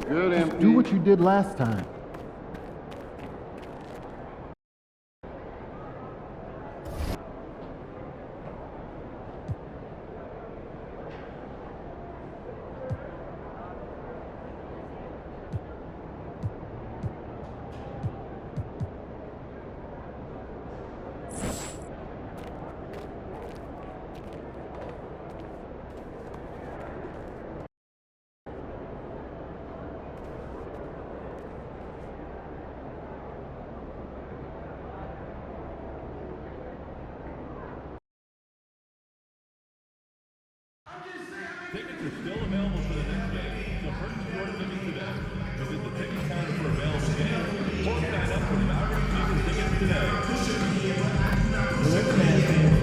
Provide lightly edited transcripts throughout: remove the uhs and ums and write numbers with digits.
Good, Just MP. do what you did last time. Tickets are still available for the next game. So purchase your tickets today. Visit the ticket counter for available games or sign up for Maverick season tickets today.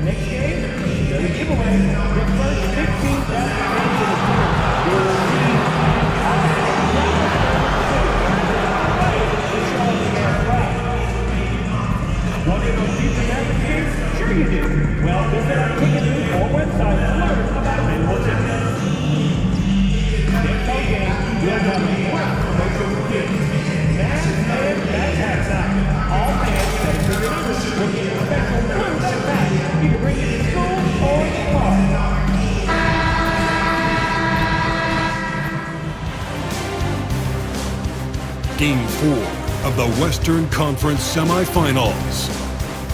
Next game, another giveaway. The first 15,000 fans in the tour will receive Want to go see some Maverick games? Sure you do. Well, visit our ticket booth or website to learn about available tickets. Next home game, we'll have a great promotional gift. Mask and backpack night. All fans that are visitors will get a special blue backpack. You can bring it to school or the car. Game 4 of the Western Conference semifinals.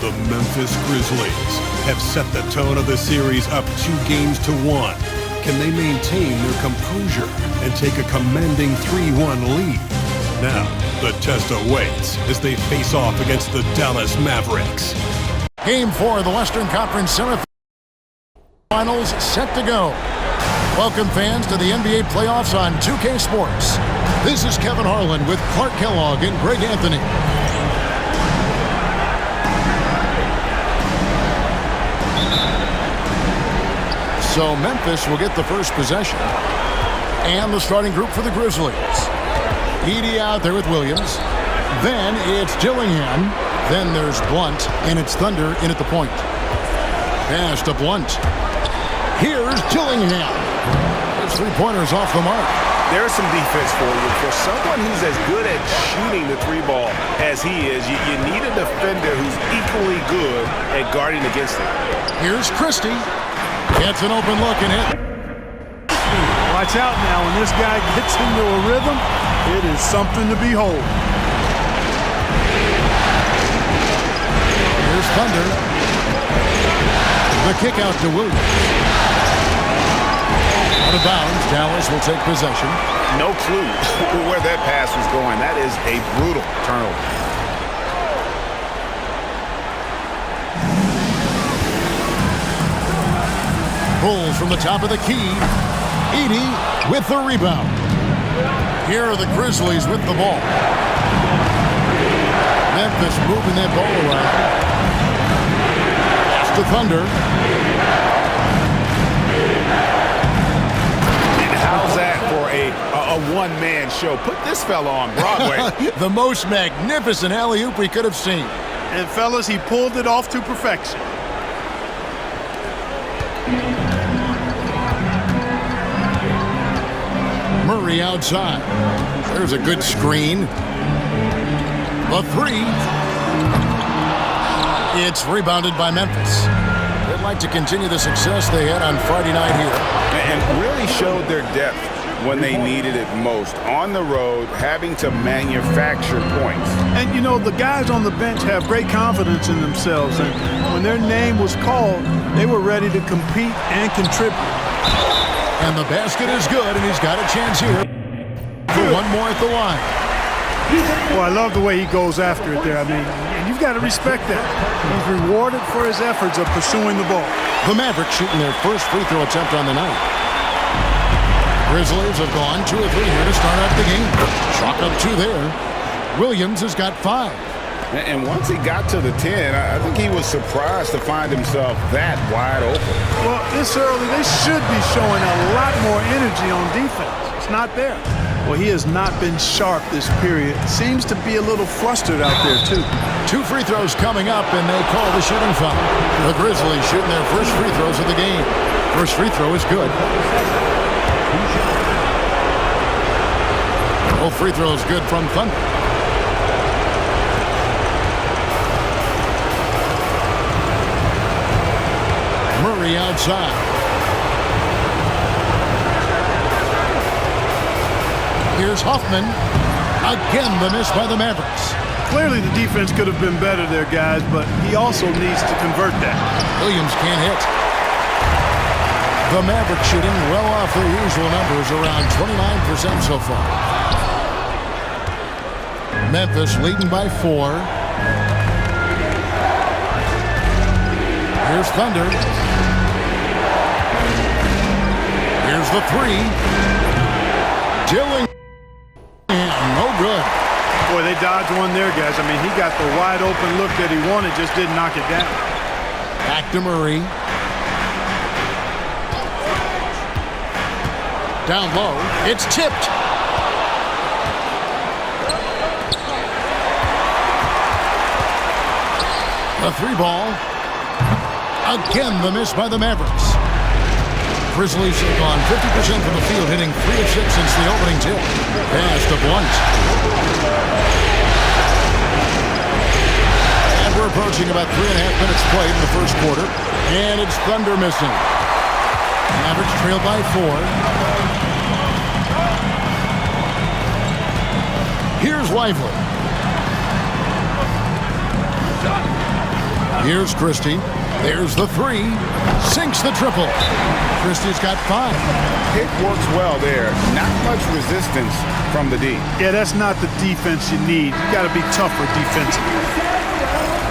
The Memphis Grizzlies have set the tone of the series up 2-1. Can they maintain their composure and take a commanding 3-1 lead? Now, the test awaits as they face off against the Dallas Mavericks. Game 4 of the Western Conference semifinals set to go. Welcome fans to the NBA playoffs on 2K Sports. This is Kevin Harlan with Clark Kellogg and Greg Anthony. So Memphis will get the first possession. And the starting group for the Grizzlies. Edey out there with Williams. Then it's Dillingham. Then there's Blunt, and it's Thunder in at the point. Pass to Blunt. Here's Dillingham. His three-pointers off the mark. There's some defense for you. For someone who's as good at shooting the three ball as he is, you need a defender who's equally good at guarding against him. Here's Christie. Gets an open look and hit. Watch out now. When this guy gets into a rhythm, it is something to behold. Here's Thunder. The kick out to Williams. Out of bounds, Dallas will take possession. No clue where that pass was going. That is a brutal turnover. Bulls from the top of the key. Edey with the rebound. Here are the Grizzlies with the ball. Memphis moving that ball around. Pass to Thunder. And how's that for a one-man show? Put this fella on Broadway. The most magnificent alley-oop we could have seen. And fellas, he pulled it off to perfection. Murray outside. There's a good screen. The three. It's rebounded by Memphis. They'd like to continue the success they had on Friday night here. And really showed their depth when they needed it most. On the road, having to manufacture points. And, you know, the guys on the bench have great confidence in themselves. And when their name was called, they were ready to compete and contribute. And the basket is good, and he's got a chance here for one more at the line. Well, I love the way he goes after it there. I mean, you've got to respect that. He's rewarded for his efforts of pursuing the ball. The Mavericks shooting their first free throw attempt on the night. Grizzlies have gone 2 or 3 here to start out the game. Chalk up 2 there. Williams has got 5. And once he got to the 10, I think he was surprised to find himself that wide open. Well, this early, they should be showing a lot more energy on defense. It's not there. Well, he has not been sharp this period. Seems to be a little flustered out there, too. 2 free throws coming up, and they call the shooting foul. The Grizzlies shooting their first free throws of the game. First free throw is good. free throw is good from Thunder. Murray outside. Here's Hoffman. Again, the miss by the Mavericks. Clearly the defense could have been better there, guys, but he also needs to convert that. Williams can't hit. The Mavericks shooting well off their usual numbers, around 29% so far. Memphis leading by 4. Here's Thunder. Here's the 3. Dillingham, no good. Boy, they dodged one there, guys. I mean, he got the wide open look that he wanted, just didn't knock it down. Back to Murray. Down low. It's tipped. The 3 ball. Again, the miss by the Mavericks. Grizzlies have gone 50% from the field, hitting 3 of 6 since the opening tip. Pass to Blunt. And we're approaching about 3.5 minutes played in the first quarter. And it's Thunder missing. Mavericks trail by 4. Here's Lively. Here's Christie. There's the 3. Sinks the triple. Christie's got 5. It works well there. Not much resistance from the D. Yeah, that's not the defense you need. You got to be tougher defensively.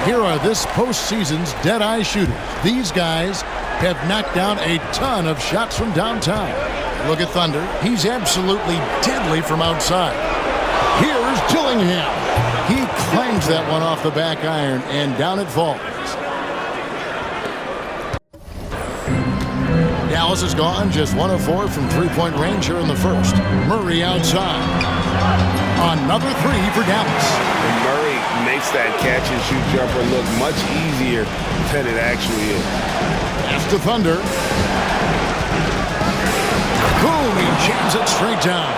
Here are this postseason's dead-eye shooters. These guys have knocked down a ton of shots from downtown. Look at Thunder. He's absolutely deadly from outside. Here's Dillingham. He clangs that one off the back iron, and down it falls. Dallas is gone, just 1 of 4 from three-point range here in the first. Murray outside. Another 3 for Dallas. And Murray makes that catch-and-shoot jumper look much easier than it actually is. Pass to Thunder. Boom, he jams it straight down.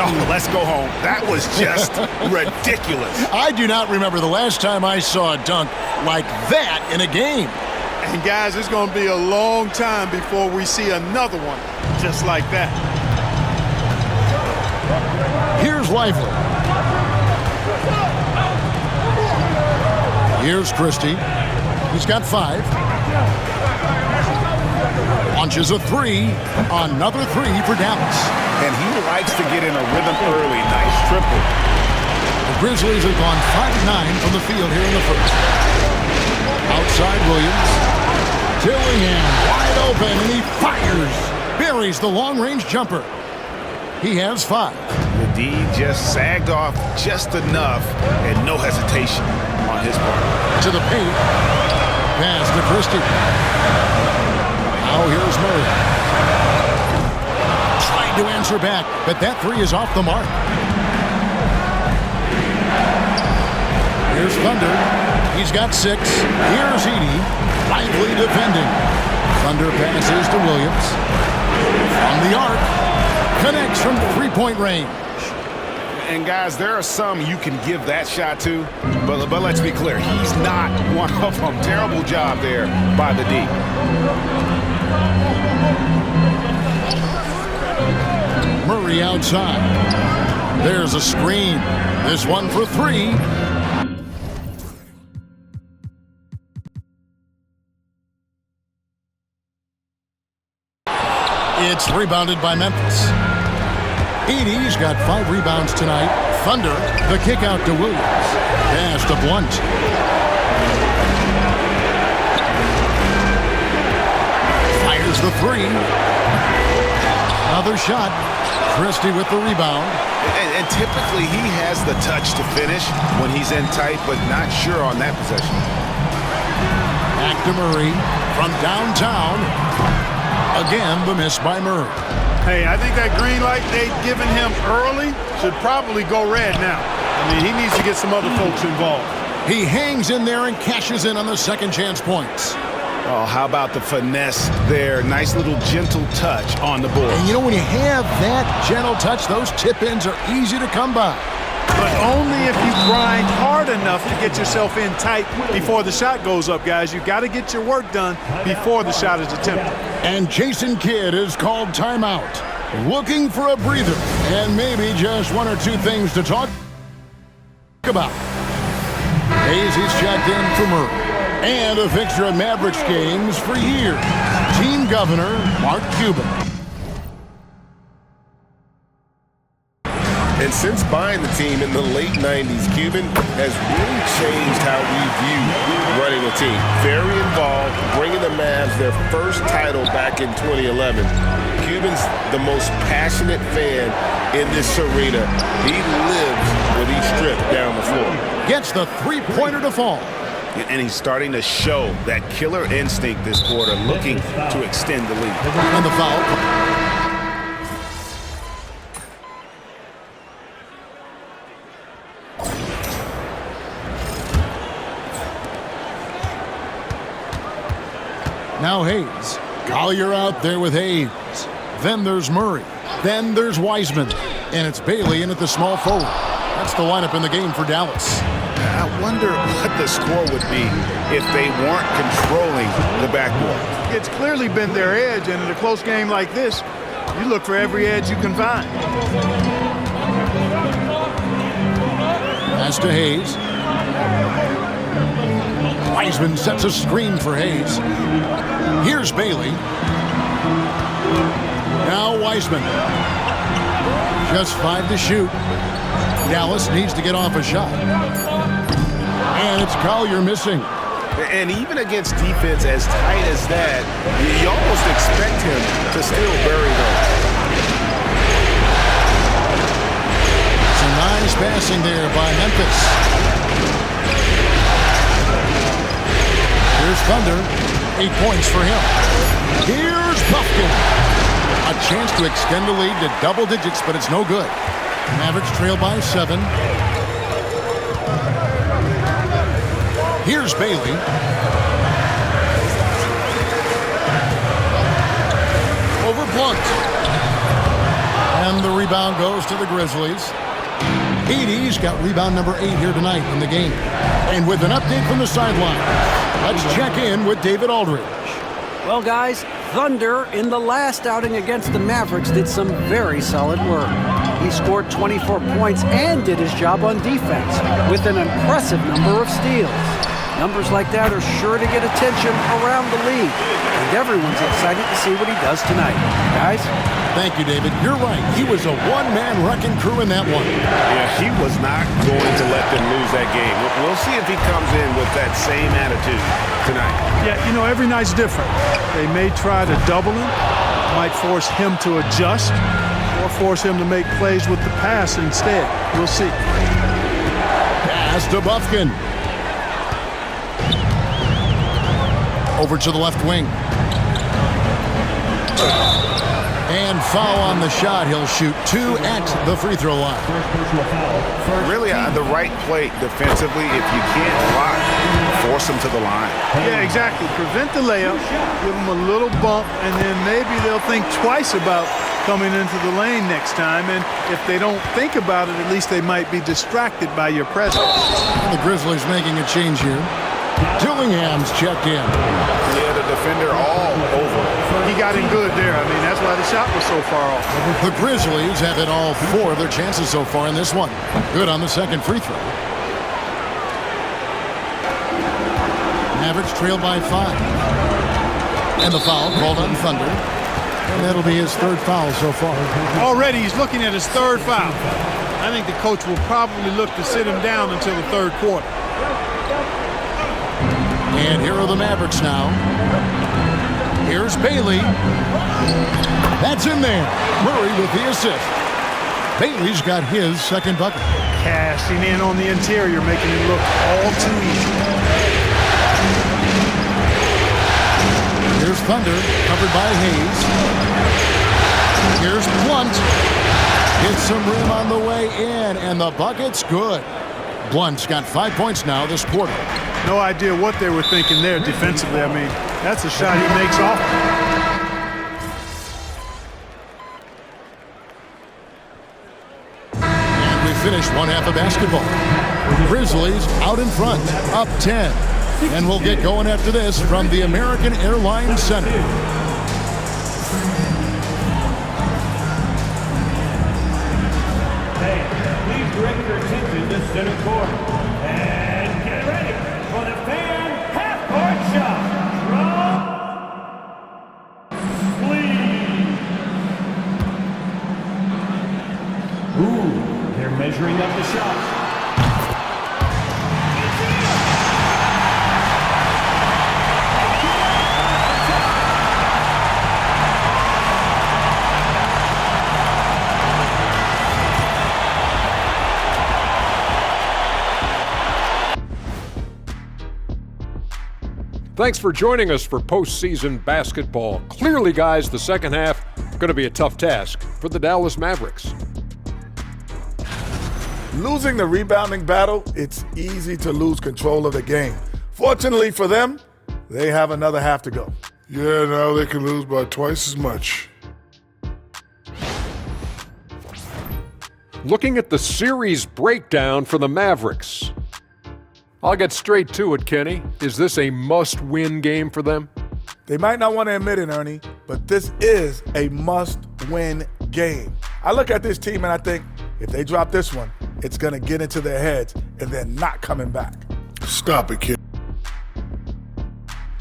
Oh, let's go home. That was just ridiculous. I do not remember the last time I saw a dunk like that in a game. And guys, it's going to be a long time before we see another one just like that. Here's Lively. Here's Christie. He's got 5. Launches a 3. Another 3 for Dallas. And he likes to get in a rhythm early. Nice triple. The Grizzlies have gone 5 of 9 from the field here in the first. Outside Williams. Dillingham wide open, and he fires. Buries the long-range jumper. He has 5. The D just sagged off just enough, and no hesitation on his part. To the paint. Pass to Christie. Now here's Murray. Trying to answer back, but that 3 is off the mark. Here's Thunder. He's got 6. Here's Edey. Lively defending. Thunder passes to Williams. From the arc. Connects from three-point range. And guys, there are some you can give that shot to, but let's be clear, he's not one of them. Terrible job there by the D. Murray outside. There's a screen. This one for 3. It's rebounded by Memphis. Edey's got 5 rebounds tonight. Thunder, the kick out to Williams. Pass to Blunt. Fires the 3. Another shot. Christie with the rebound. And typically he has the touch to finish when he's in tight, but not sure on that possession. Back to Murray from downtown. Again, the miss by Murray. Hey, I think that green light they've given him early should probably go red now. I mean, he needs to get some other folks involved. He hangs in there and cashes in on the second chance points. Oh, how about the finesse there? Nice little gentle touch on the board. And you know, when you have that gentle touch, those tip-ins are easy to come by. But only if you grind hard enough to get yourself in tight before the shot goes up, guys. You've got to get your work done before the shot is attempted. And Jason Kidd is called timeout, looking for a breather and maybe just one or two things to talk about. Hayes is checked in for Murray. And a fixture at Mavericks games for years. Team governor, Mark Cuban. And since buying the team in the late 90s, Cuban has really changed how we view running a team. Very involved, bringing the Mavs their first title back in 2011. Cuban's the most passionate fan in this arena. He lives with each strip down the floor. Gets the three-pointer to fall. And he's starting to show that killer instinct this quarter, looking to extend the lead. And the foul. Now Hayes. Collier out there with Hayes. Then there's Murray. Then there's Wiseman. And it's Bailey in at the small forward. That's the lineup in the game for Dallas. I wonder what the score would be if they weren't controlling the backboard. It's clearly been their edge, and in a close game like this, you look for every edge you can find. Pass to Hayes. Wiseman sets a screen for Hayes. Here's Bailey. Now Wiseman. Just 5 to shoot. Dallas needs to get off a shot. And it's Collier missing. And even against defense as tight as that, you almost expect him to still bury those. Some nice passing there by Memphis. Here's Thunder. 8 points for him. Here's Buffkin. A chance to extend the lead to double digits, but it's no good. Mavericks trail by 7. Here's Bailey. Over Blunt. And the rebound goes to the Grizzlies. Edey's got rebound number 8 here tonight in the game. And with an update from the sideline, let's check in with David Aldridge. Well, guys, Thunder in the last outing against the Mavericks did some very solid work. He scored 24 points and did his job on defense with an impressive number of steals. Numbers like that are sure to get attention around the league, and everyone's excited to see what he does tonight. Guys? Thank you, David. You're right. He was a one-man wrecking crew in that one. Yeah, he was not going to let them lose that game. We'll see if he comes in with that same attitude tonight. Yeah, you know, every night's different. They may try to double him, might force him to adjust, or force him to make plays with the pass instead. We'll see. Pass to Buffkin. Over to the left wing. And foul on the shot. He'll shoot 2 at the free throw line. Really, the right play defensively, if you can't block, force him to the line. Yeah, exactly. Prevent the layup, give them a little bump, and then maybe they'll think twice about coming into the lane next time. And if they don't think about it, at least they might be distracted by your presence. And the Grizzlies making a change here. Dillingham's checked in. Yeah, the defender all over. He got in good there. I mean, that's why the shot was so far off. The Grizzlies have hit all 4 of their chances so far in this one. Good on the second free throw. Mavericks trail by 5. And the foul called on Thunder. And that'll be his 3rd foul so far. Already he's looking at his 3rd foul. I think the coach will probably look to sit him down until the 3rd quarter. And here are the Mavericks now. Here's Bailey. That's in there. Murray with the assist. Bailey's got his 2nd bucket. Cashing in on the interior, making it look all too easy. Here's Thunder, covered by Hayes. Here's Blunt. Gets some room on the way in, and the bucket's good. Blunt's got 5 points now this quarter. No idea what they were thinking there defensively. I mean, That's a shot he makes off. And we finish one half of basketball. Grizzlies out in front, up 10. And we'll get going after this from the American Airlines Center. Hey, please direct your attention to center court. And get ready for the fan half-court shot from Lee. Ooh, they're measuring up the shot. Thanks for joining us for postseason basketball. Clearly, guys, the second half going to be a tough task for the Dallas Mavericks. Losing the rebounding battle, it's easy to lose control of the game. Fortunately for them, they have another half to go. Yeah, now they can lose by twice as much. Looking at the series breakdown for the Mavericks. I'll get straight to it, Kenny. Is this a must-win game for them? They might not want to admit it, Ernie, but this is a must-win game. I look at this team and I think if they drop this one, it's going to get into their heads and they're not coming back. Stop it, kid.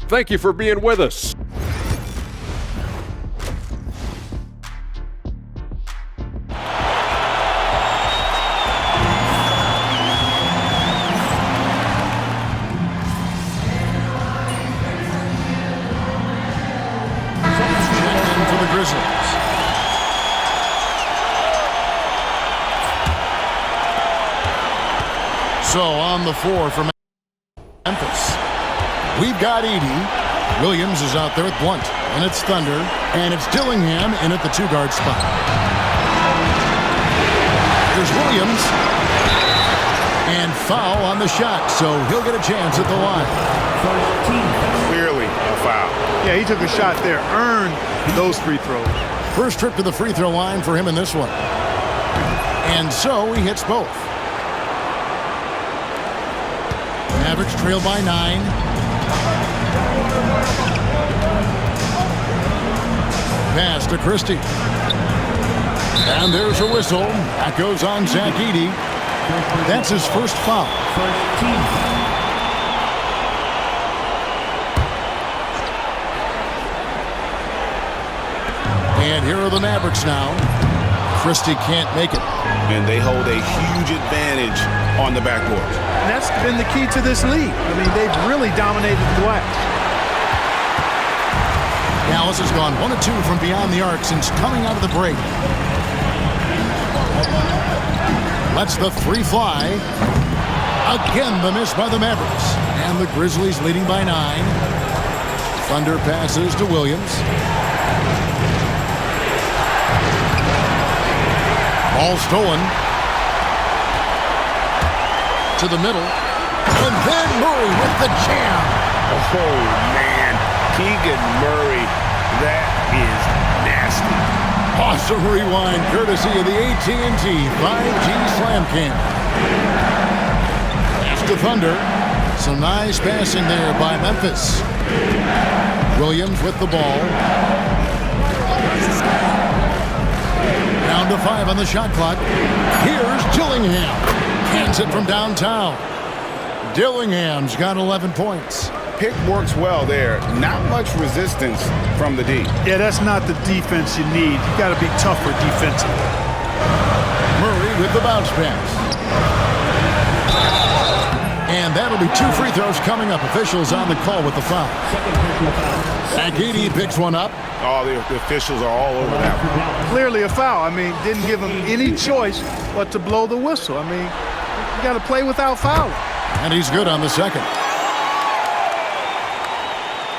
Thank you for being with us. So on the floor for Memphis, we've got Edey. Williams is out there with Blunt, and it's Thunder, and it's Dillingham in at the two-guard spot. There's Williams, and foul on the shot, so he'll get a chance at the line. Clearly a foul. Yeah, he took a shot there, earned those free throws. First trip to the free throw line for him in this one. And so he hits both. Mavericks trail by 9. Pass to Christie. And there's a whistle. That goes on Zach Edey. That's his first foul. And here are the Mavericks now. Christie can't make it. And they hold a huge advantage on the backboard. And that's been the key to this league. I mean, they've really dominated the glass. Dallas has gone 1 of 2 from beyond the arc since coming out of the break. Lets the three fly. Again, the miss by the Mavericks. And the Grizzlies leading by 9. Thunder passes to Williams. Ball stolen. To the middle. And then Murray with the jam. Oh, man. Keegan Murray, that is nasty. Awesome rewind courtesy of the AT&T 5G Slam Cam. Pass to Thunder. Some nice passing there by Memphis. Williams with the ball. Down to 5 on the shot clock. Here's Dillingham. Hands it from downtown. Dillingham's got 11 points. Pick works well there. Not much resistance from the D. Yeah, that's not the defense you need. You got to be tougher defensively. Murray with the bounce pass. And that'll be 2 free throws coming up. Officials on the call with the foul. Edey picks one up. Oh, the officials are all over that one. Clearly a foul. I mean, didn't give him any choice but to blow the whistle. I mean, you got to play without fouling. And he's good on the second.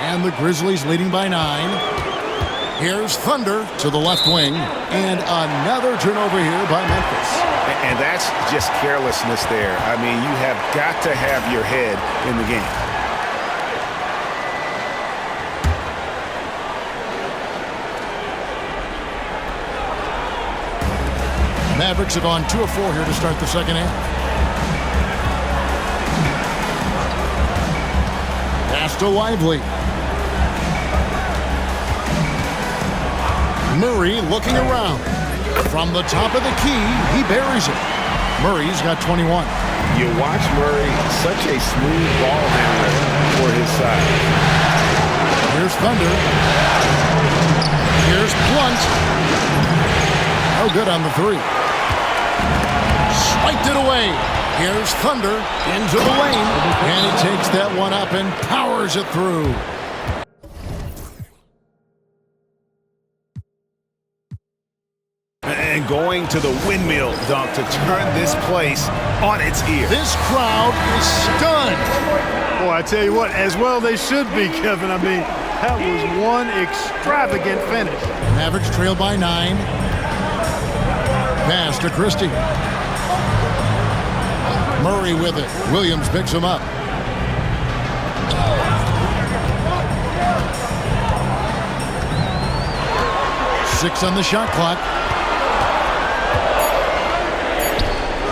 And the Grizzlies leading by 9. Here's Thunder to the left wing. And another turnover here by Memphis. And that's just carelessness there. I mean, you have got to have your head in the game. Mavericks have gone 2 of 4 here to start the second half. Pass to Lively. Murray looking around. From the top of the key, he buries it. Murray's got 21. You watch Murray, such a smooth ball handler for his size. Here's Thunder. Here's Blunt. No good on the 3. Spiked it away. Here's Thunder into the lane. And he takes that one up and powers it through. And going to the windmill dunk to turn this place on its ear. This crowd is stunned. Boy, I tell you what, as well they should be, Kevin. I mean, that was one extravagant finish. Mavericks trail by 9. Pass to Christie. Murray with it. Williams picks him up. Six on the shot clock.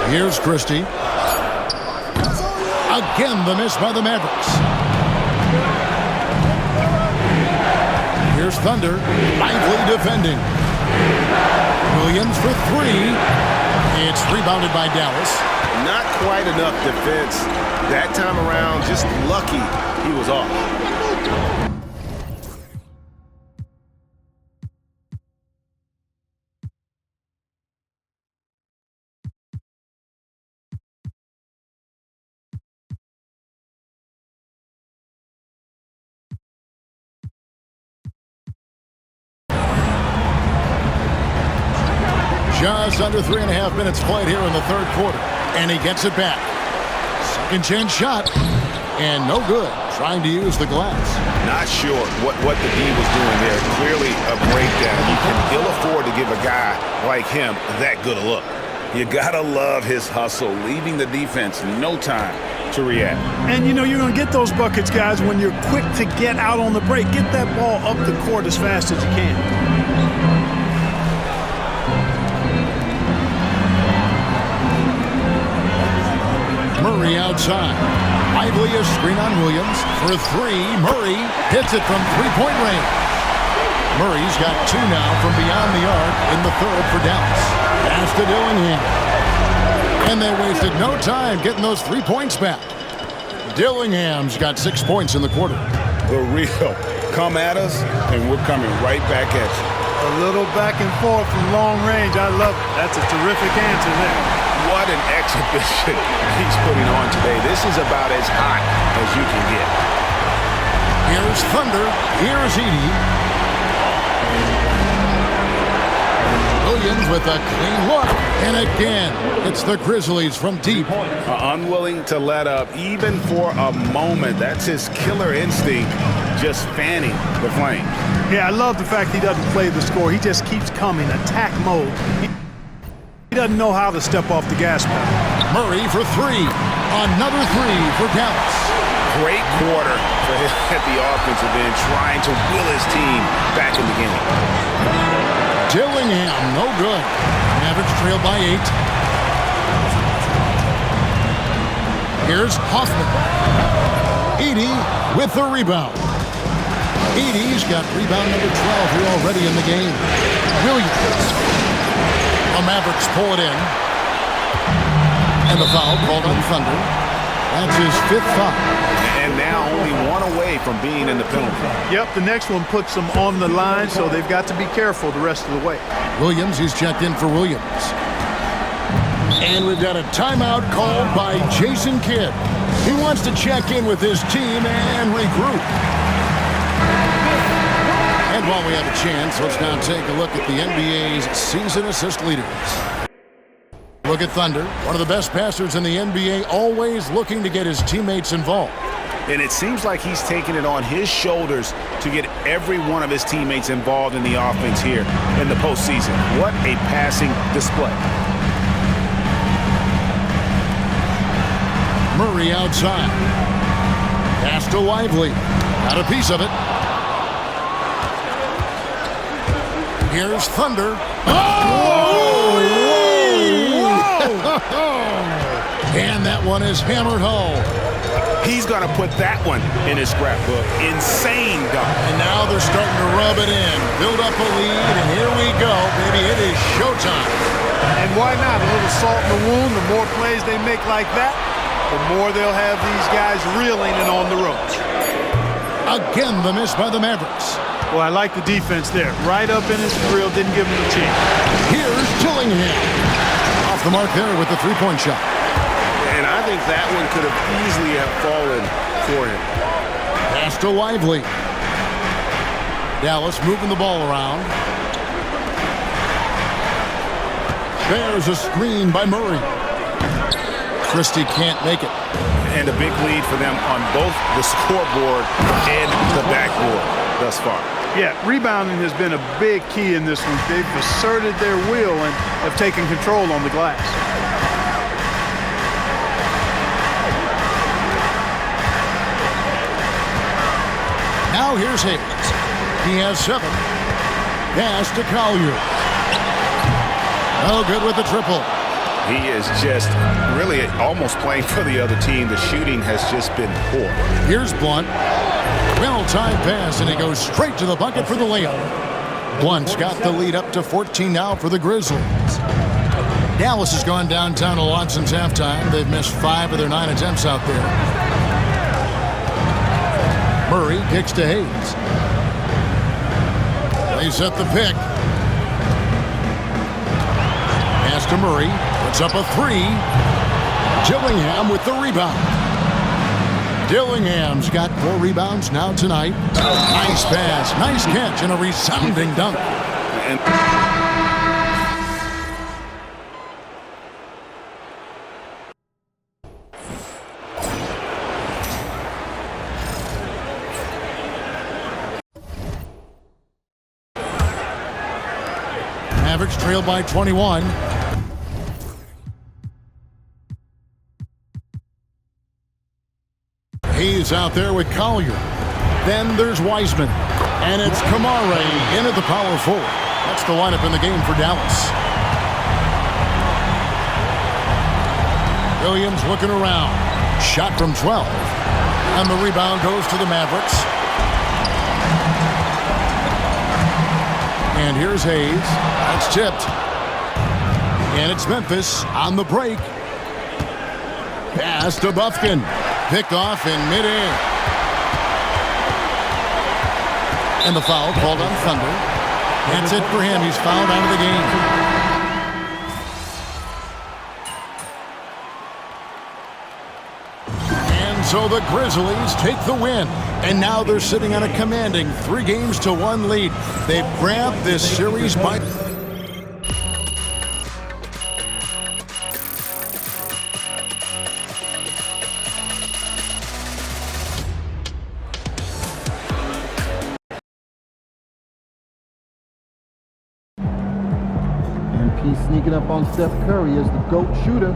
Here's Christie. Again, the miss by the Mavericks. Here's Thunder. Lively defending. Williams for 3. It's rebounded by Dallas. Not quite enough defense that time around. Just lucky he was off. Just under 3.5 minutes played here in the third quarter. And he gets it back. Second chance shot. And no good. Trying to use the glass. Not sure what the D was doing there. Clearly a breakdown. You can ill afford to give a guy like him that good a look. You gotta love his hustle, leaving the defense no time to react. And you know you're going to get those buckets, guys, when you're quick to get out on the break. Get that ball up the court as fast as you can. Murray outside. Lively a screen on Williams for 3. Murray hits it from three-point range. Murray's got 2 now from beyond the arc in the third for Dallas. Pass to Dillingham. And they wasted no time getting those 3 points back. Dillingham's got 6 points in the quarter. The real come at us, and we're coming right back at you. A little back and forth from long range. I love it. That's a terrific answer there. What an exhibition he's putting on today. This is about as hot as you can get. Here's Thunder. Here's Edey. Williams with a clean look. And again, it's the Grizzlies from deep. Unwilling to let up even for a moment. That's his killer instinct, just fanning the flames. Yeah, I love the fact he doesn't play the score. He just keeps coming, attack mode. He doesn't know how to step off the gas pedal. Murray for 3. Another 3 for Dallas. Great quarter for him at the offensive end, trying to will his team back in the game. Dillingham, no good. Mavericks trail by 8. Here's Hoffman. Edey with the rebound. Edey's got rebound number 12 here already in the game. Williams. The Mavericks pull it in. And the foul called on Thunder. That's his 5th foul. And now only 1 away from being in the penalty. Yep, the next one puts them on the line, so they've got to be careful the rest of the way. Williams, he's checked in for Williams. And we've got a timeout called by Jason Kidd. He wants to check in with his team and regroup. And while we have a chance, let's now take a look at the NBA's season assist leaders. Look at Thunder, one of the best passers in the NBA, always looking to get his teammates involved. And it seems like he's taking it on his shoulders to get every one of his teammates involved in the offense here in the postseason. What a passing display. Murray outside. Pass to Lively. Got a piece of it. Here's Thunder. Oh! And that one is hammered home. He's going to put that one in his scrapbook. Insane dunk. And now they're starting to rub it in, build up a lead, and here we go, baby. It is showtime. And why not? A little salt in the wound. The more plays they make like that, the more they'll have these guys reeling and on the ropes. Again, the miss by the Mavericks. Well, I like the defense there. Right up in his grill, didn't give him a chance. Here's Dillingham. Off the mark there with the three-point shot. And I think that one could have easily have fallen for him. Pass to Lively. Dallas moving the ball around. There's a screen by Murray. Christie can't make it. And a big lead for them on both the scoreboard and the backboard thus far. Yeah, rebounding has been a big key in this one. They've asserted their will and have taken control on the glass. Now here's Hayes. He has 7. Pass to Collier. No good with the triple. He is just really almost playing for the other team. The shooting has just been poor. Here's Blunt. Well-timed pass, and he goes straight to the bucket for the layup. Blunt's got the lead up to 14 now for the Grizzlies. Dallas has gone downtown a lot since halftime. They've missed 5 of their 9 attempts out there. Murray kicks to Hayes. They set the pick. Pass to Murray. Puts up a 3. Dillingham with the rebound. Dillingham's got 4 rebounds now tonight. Nice pass, nice catch, and a resounding dunk. Mavericks trail by 21. Hayes out there with Collier. Then there's Wiseman. And it's Kamare in at the power forward. That's the lineup in the game for Dallas. Williams looking around. Shot from 12. And the rebound goes to the Mavericks. And here's Hayes. That's tipped. And it's Memphis on the break. Pass to Bufkin. Picked off in midair. And the foul called on Thunder. That's it for him. He's fouled out of the game. And so the Grizzlies take the win. And now they're sitting on a commanding 3-1 lead. They've grabbed this series by... He's sneaking up on Steph Curry as the GOAT shooter.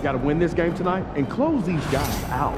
Got to win this game tonight and close these guys out.